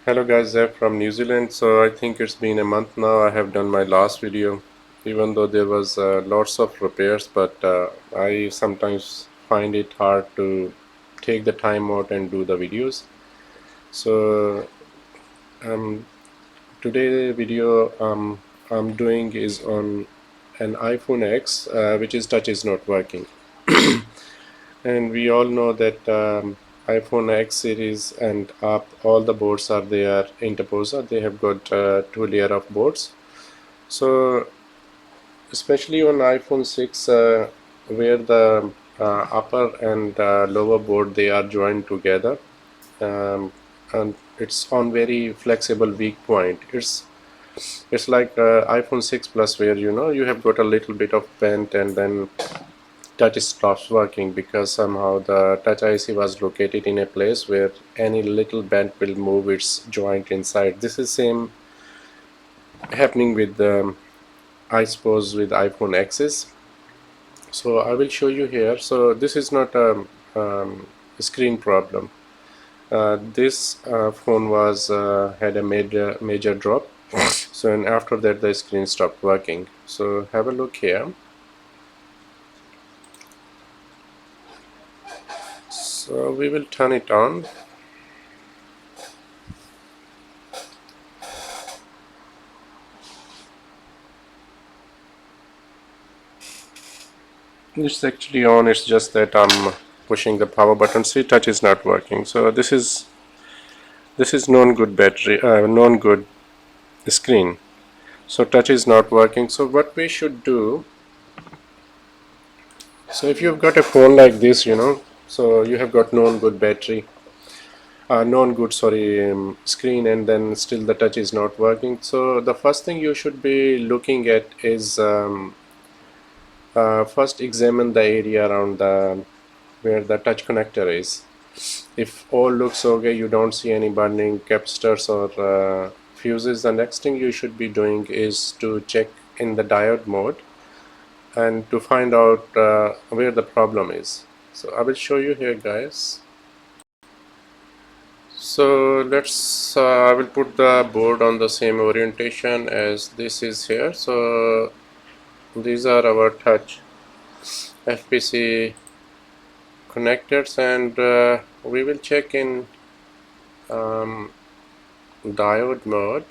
Hello guys, Zeb from New Zealand. So I think it's been a month now. I have done my last video, even though there was lots of repairs, but I sometimes find it hard to take the time out and do the videos. So um, today the video I'm doing is on an iPhone X, which is touch is not working. And we all know that iPhone X series and up all the boards are there interposer. They have got two layer of boards. So especially on iPhone 6, where the upper and lower board they are joined together, and it's on very flexible weak point. It's like iPhone 6 Plus, where you have got a little bit of bend and then touch stops working because somehow the touch IC was located in a place where any little bend will move its joint inside. This is same happening with I suppose with iPhone X's. So I will show you here. So this is not a screen problem. This phone was had a major drop. So and after that the screen stopped working. So have a look here. So we will turn it on. It's actually on, it's just that I'm pushing the power button. See, touch is not working. So this is non-good battery, non-good screen. So touch is not working. So what we should do, so if you've got a phone like this, so you have got non-good battery, non-good, sorry, screen, and then still the touch is not working. So the first thing you should be looking at is first examine the area around the where the touch connector is. If all looks okay, you don't see any burning capacitors or fuses, the next thing you should be doing is to check in the diode mode and to find out where the problem is. So I will show you here, guys. So let's I will put the board on the same orientation as this is here. So these are our touch FPC connectors, and we will check in diode mode.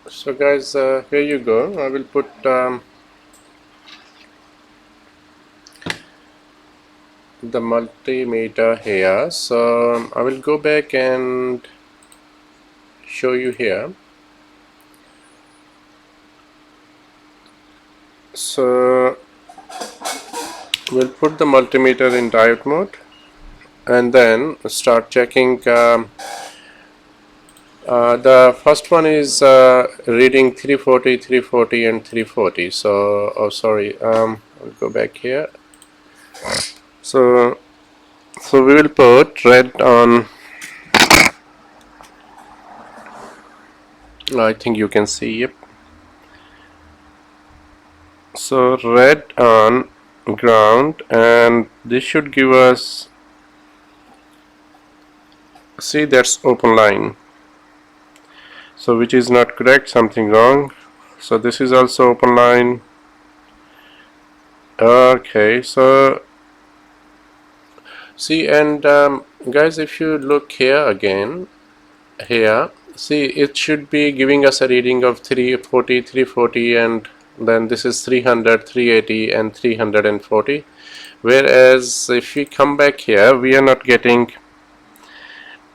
So guys, here you go. I will put the multimeter here. So I will go back and show you here. So we'll put the multimeter in diode mode and then start checking. The first one is reading 340, 340 and 340. So, oh sorry, I'll go back here. So we will put red on. I think you can see, yep. So red on ground, and this should give us, see, that's open line. So which is not correct, something wrong. So this is also open line. Okay, so see, and guys, if you look here again, here, see, it should be giving us a reading of 340, 340, and then this is 300, 380 and 340. Whereas if we come back here, we are not getting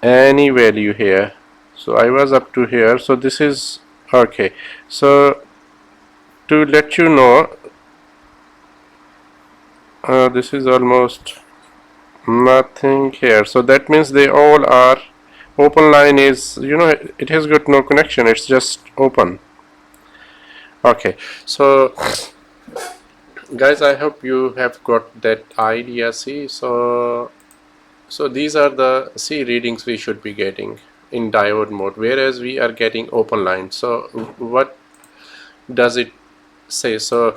any value here. So I was up to here. So this is okay. So to let you know, this is almost nothing here. So that means they all are open line is, it has got no connection, it's just open. Okay, so guys, I hope you have got that idea. See, so these are the readings we should be getting in diode mode, whereas we are getting open line. So what does it say? So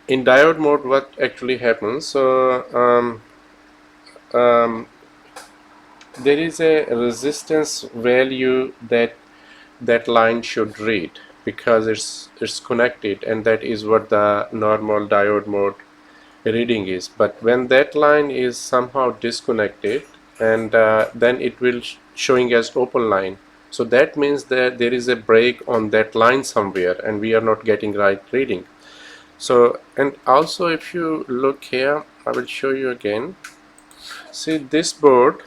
in diode mode, what actually happens? So there is a resistance value that line should read, because it's connected, and that is what the normal diode mode reading is. But when that line is somehow disconnected, and then it will showing as open line, so that means that there is a break on that line somewhere and we are not getting right reading. So, and also if you look here, I will show you again. See this board,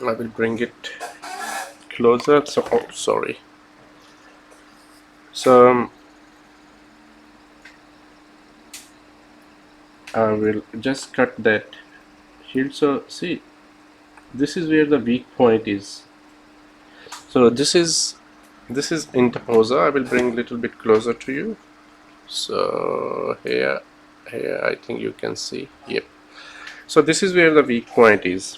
I will bring it closer. So, oh, sorry. So I will just cut that here. So see, this is where the weak point is. So this is interposer. I will bring a little bit closer to you. So here I think you can see. Yep. So this is where the weak point is,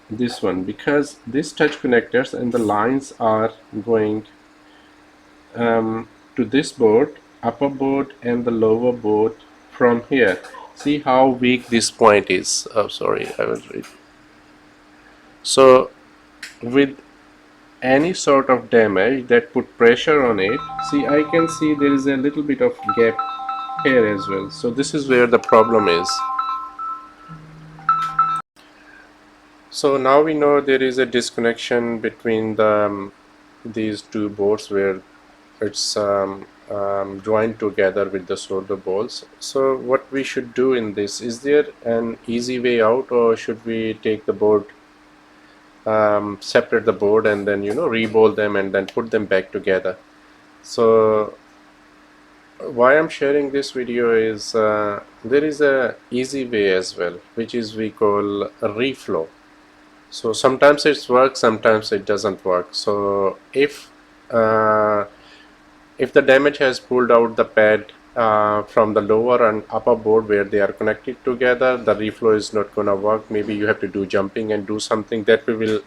this one, because these touch connectors and the lines are going to this board, upper board and the lower board from here. See how weak this point is. Oh, sorry, I will read. So with any sort of damage that put pressure on it, see, I can see there is a little bit of gap here as well. So this is where the problem is. So now we know there is a disconnection between these two boards where it's joined together with the solder balls. So what we should do in this, is there an easy way out, or should we take the board, separate the board and then re-bolt them and then put them back together? So why I'm sharing this video is there is a easy way as well, which is we call a reflow. So sometimes it works, sometimes it doesn't work. So if the damage has pulled out the pad from the lower and upper board where they are connected together, the reflow is not gonna work. Maybe you have to do jumping and do something that we will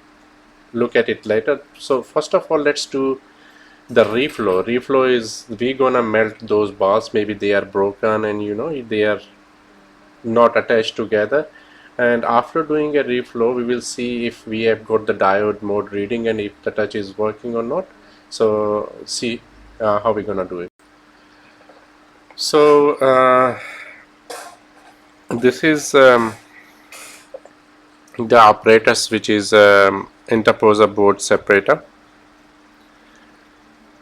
look at it later. So first of all, let's do the reflow. Reflow is we gonna melt those bars. Maybe they are broken and they are not attached together. And after doing a reflow, we will see if we have got the diode mode reading and if the touch is working or not. So see how we're gonna do it. So this is the apparatus, which is interposer board separator.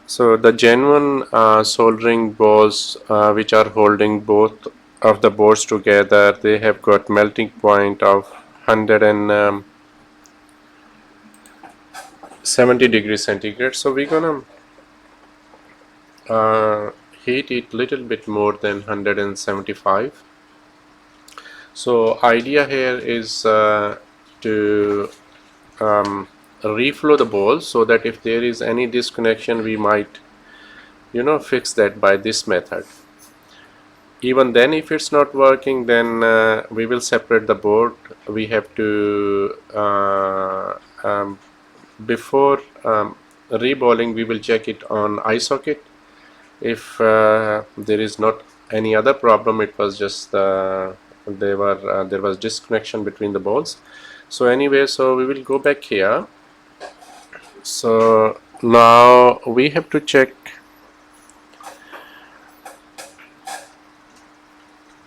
So the genuine soldering balls which are holding both of the boards together, they have got melting point of 170 degrees centigrade. So we're gonna heat it little bit more than 175. So idea here is to reflow the balls, so that if there is any disconnection, we might fix that by this method. Even then, if it's not working, then we will separate the board. We have to before reballing, we will check it on eye socket. If there is not any other problem, it was just there was disconnection between the balls. So anyway, so we will go back here. So now we have to check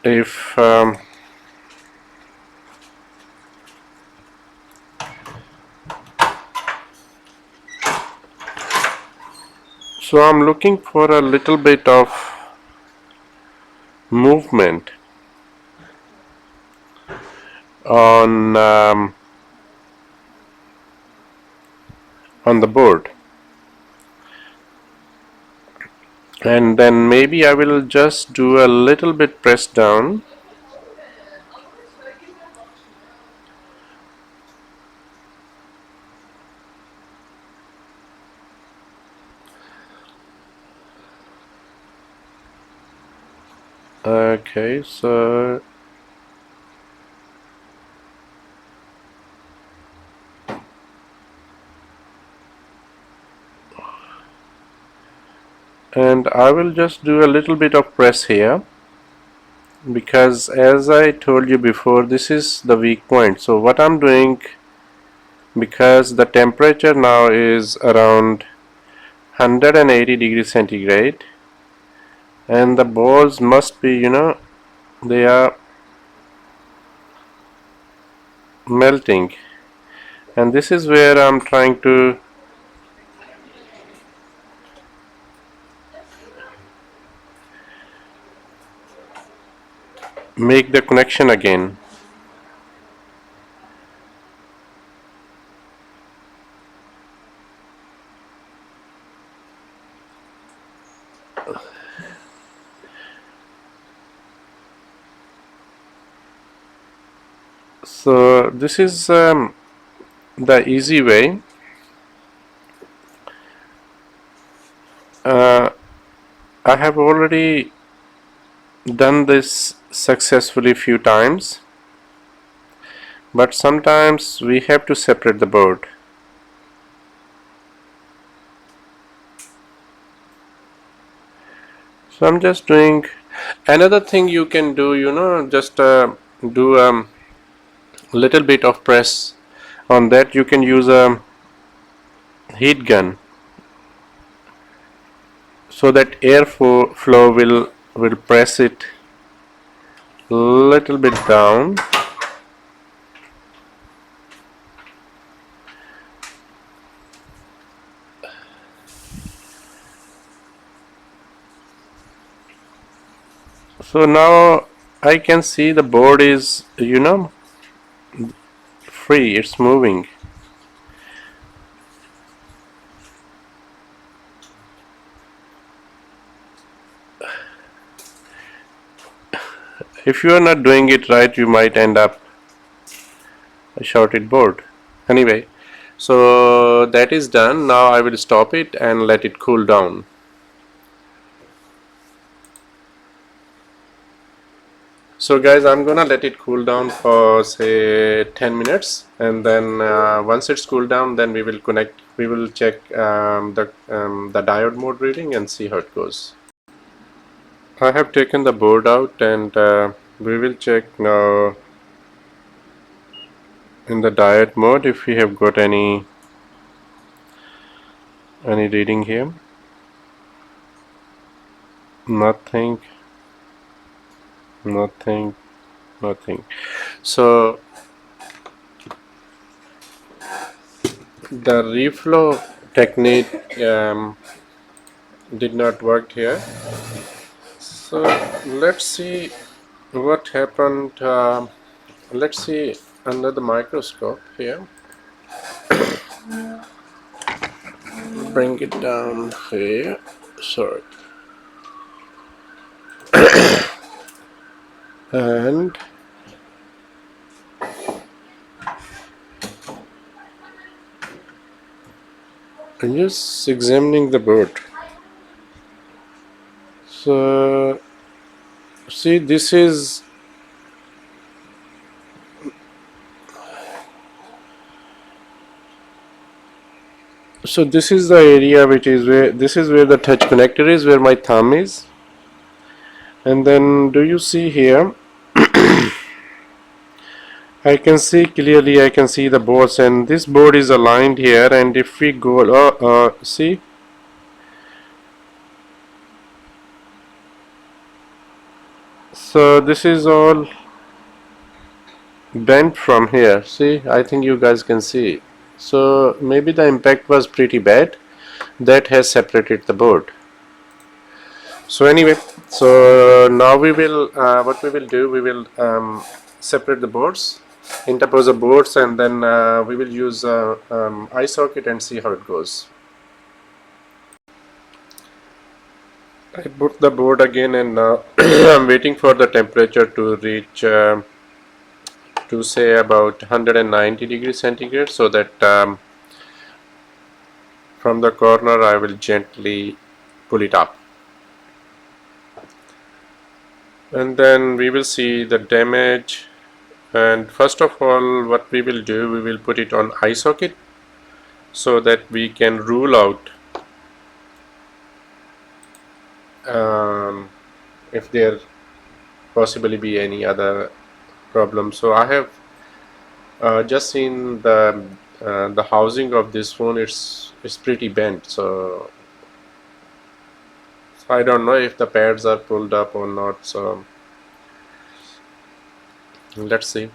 if so I'm looking for a little bit of movement on the board, and then maybe I will just do a little bit press down. Okay, so and I will just do a little bit of press here. because as I told you before, this is the weak point. So what I'm doing, because the temperature now is around 180 degrees centigrade, and the balls must be, they are melting, and this is where I'm trying to make the connection again. So this is the easy way. uh, I have already done this successfully few times, but sometimes we have to separate the board. So I'm just doing another thing you can do, just do little bit of press on that. You can use a heat gun so that air flow will press it little bit down. So now I can see the board is, free, it's moving. If you are not doing it right, you might end up a shorted board. Anyway, so that is done. Now I will stop it and let it cool down. So guys, I'm gonna let it cool down for say 10 minutes, and then once it's cooled down, then we will check the diode mode reading and see how it goes. I have taken the board out, and we will check now in the diode mode if we have got any reading here. Nothing, nothing, nothing. So the reflow technique did not work here. So let's see what happened. Let's see under the microscope here. Bring it down here. Sorry. And I'm just examining the board. So see, this is this is the area which is where the touch connector is, where my thumb is. And then do you see here, I can see clearly, I can see the boards, and this board is aligned here. And if we go see, so this is all bent from here. See, I think you guys can see. So maybe the impact was pretty bad, that has separated the board. So anyway, so now we will what we will do, we will separate the boards, interpose the boards, and then we will use eye socket and see how it goes. I put the board again, and now I'm waiting for the temperature to reach to say about 190 degrees centigrade, so that from the corner I will gently pull it up, and then we will see the damage. And first of all, what we will do, we will put it on eye socket so that we can rule out if there possibly be any other problem. So I have just seen the housing of this phone. It's pretty bent. So I don't know if the pads are pulled up or not. So let's see.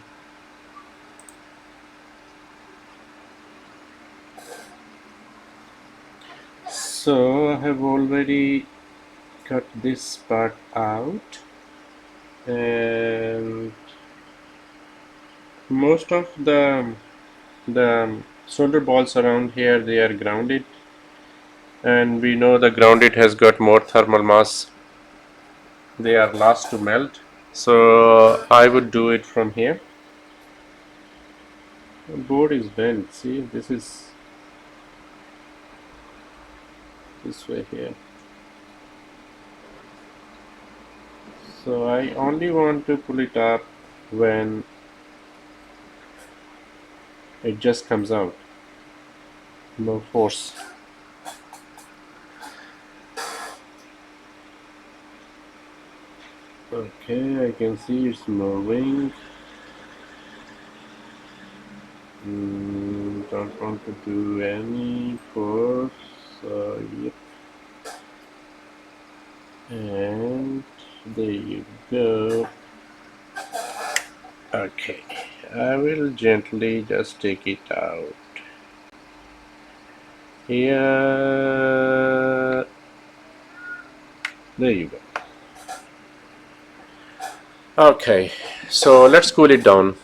So I have already cut this part out, and most of the solder balls around here, they are grounded, and we know the grounded has got more thermal mass. They are last to melt. So I would do it from here. The board is bent. See, this is this way here. So I only want to pull it up when it just comes out. No force. Okay, I can see it's moving. Don't want to do any force. Yep. And there you go. Okay, I will gently just take it out. Here. There you go. Okay, so let's cool it down.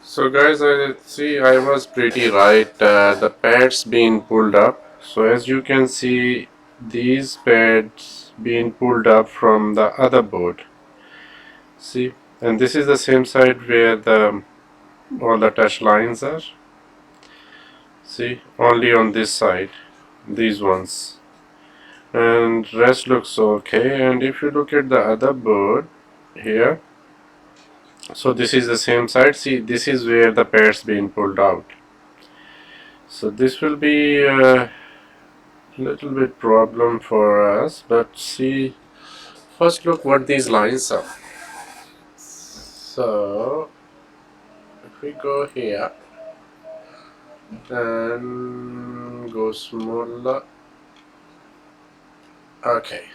So guys, I see I was pretty right. The pads being pulled up. So as you can see, these pads being pulled up from the other board. See, and this is the same side where the all the touch lines are. See, only on this side, these ones, and rest looks okay. And if you look at the other board here, so this is the same side. See, this is where the pads being pulled out. So this will be a little bit problem for us, but see, first look what these lines are. So if we go here and go smaller, okay,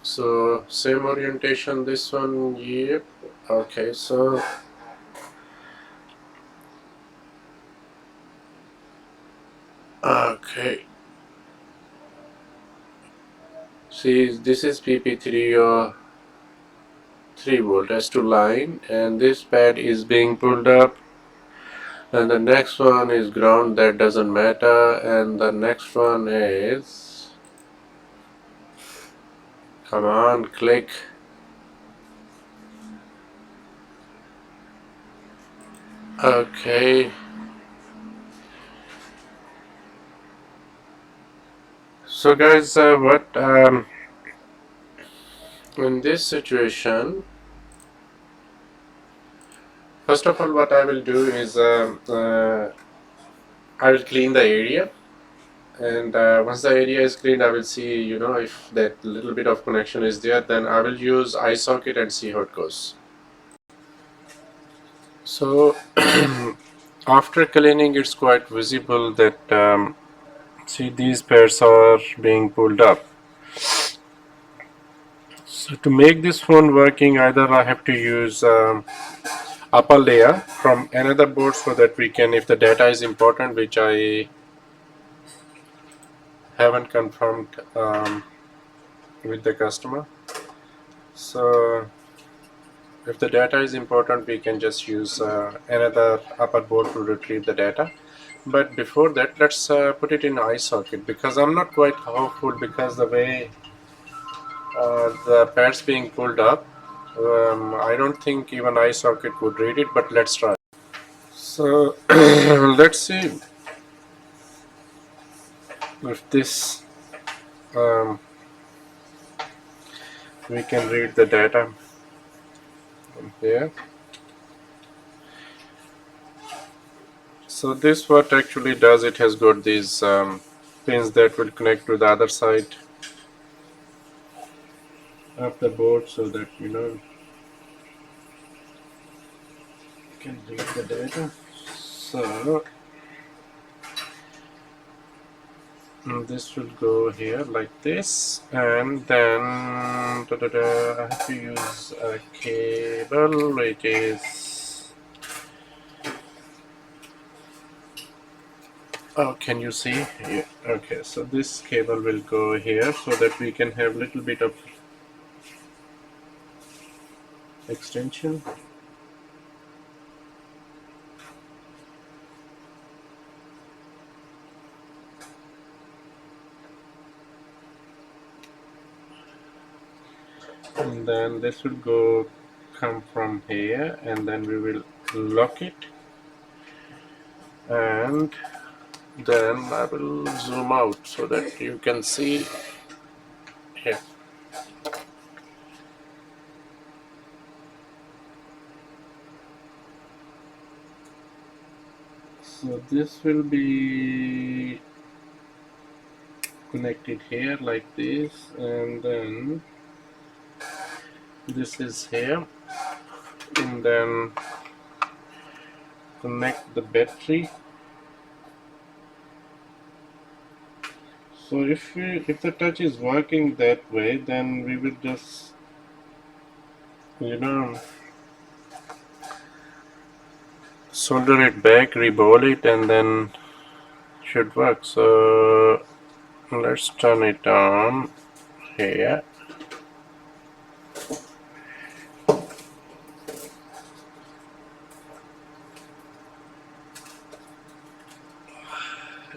so same orientation, this one, yep, okay, so okay, see, this is PP3 or 3 volt S2 line, and this pad is being pulled up, and the next one is ground, that doesn't matter, and the next one is, come on, click. Okay, so guys, what in this situation, first of all, what I will do is I will clean the area, and once the area is cleaned, I will see, you know, if that little bit of connection is there, then I will use eye socket and see how it goes. So after cleaning, it's quite visible that see, these pairs are being pulled up. So to make this phone working, either I have to use upper layer from another board, so that we can, if the data is important, which I haven't confirmed with the customer, so if the data is important, we can just use another upper board to retrieve the data. But before that, let's put it in eye socket, because I'm not quite hopeful, because the way the pads being pulled up, I don't think even eye socket would read it, but let's try. So let's see if this we can read the data from here. So this what actually does, it has got these pins that will connect to the other side. of the board so that you can read the data. So this will go here like this, and then I have to use a cable which is, oh, can you see? Yeah. Okay, so this cable will go here so that we can have little bit of extension. And then this will come from here, and then we will lock it, and then I will zoom out so that you can see here. So this will be connected here like this, and then this is here, and then connect the battery. So if the touch is working that way, then we will just solder it back, reball it, and then should work. So let's turn it on here.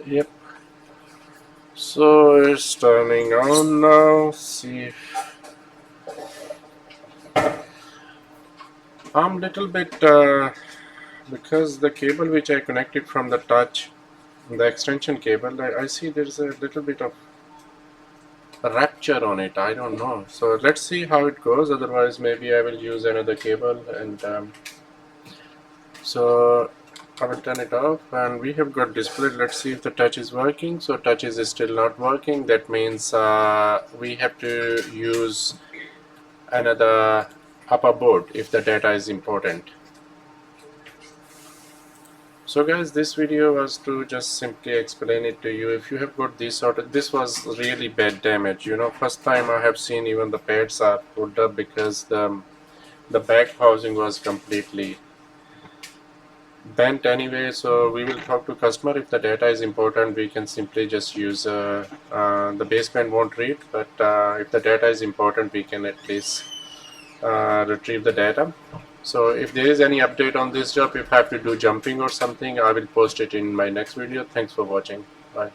Yep. So it's turning on now. See if I'm little bit because the cable which I connected from the touch, the extension cable, I see there's a little bit of rupture on it. I don't know. So let's see how it goes. Otherwise, maybe I will use another cable. And so I will turn it off, and we have got display. Let's see if the touch is working. So touch is still not working. That means we have to use another upper board if the data is important. So guys, this video was to just simply explain it to you. If you have got this this was really bad damage. First time I have seen even the pads are pulled up because the back housing was completely bent anyway. So we will talk to customer. If the data is important, we can simply just use the baseband won't read, but if the data is important, we can at least retrieve the data. So if there is any update on this job, if I have to do jumping or something, I will post it in my next video. Thanks for watching. Bye.